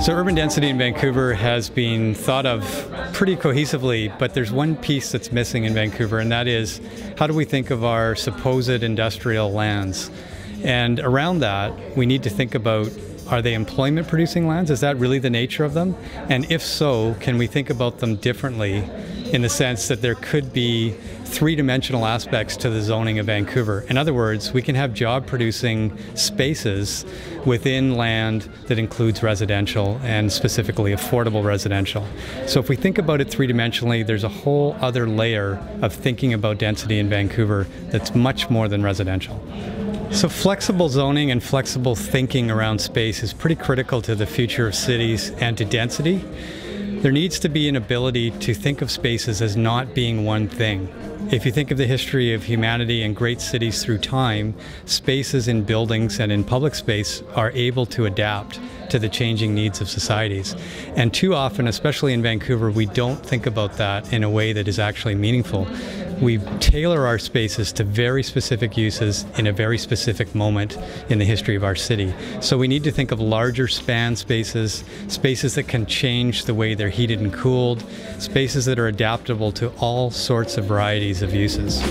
So urban density in Vancouver has been thought of pretty cohesively, but there's one piece that's missing in Vancouver, and that is, how do we think of our supposed industrial lands? And around that, we need to think about, are they employment producing lands? Is that really the nature of them? And if so, can we think about them differently in the sense that there could be three-dimensional aspects to the zoning of Vancouver? In other words, we can have job-producing spaces within land that includes residential and specifically affordable residential. So if we think about it three-dimensionally, there's a whole other layer of thinking about density in Vancouver that's much more than residential. So flexible zoning and flexible thinking around space is pretty critical to the future of cities and to density. There needs to be an ability to think of spaces as not being one thing. If you think of the history of humanity and great cities through time, spaces in buildings and in public space are able to adapt to the changing needs of societies. And too often, especially in Vancouver, we don't think about that in a way that is actually meaningful. We tailor our spaces to very specific uses in a very specific moment in the history of our city. So we need to think of larger span spaces, spaces that can change the way they're heated and cooled, spaces that are adaptable to all sorts of varieties of uses.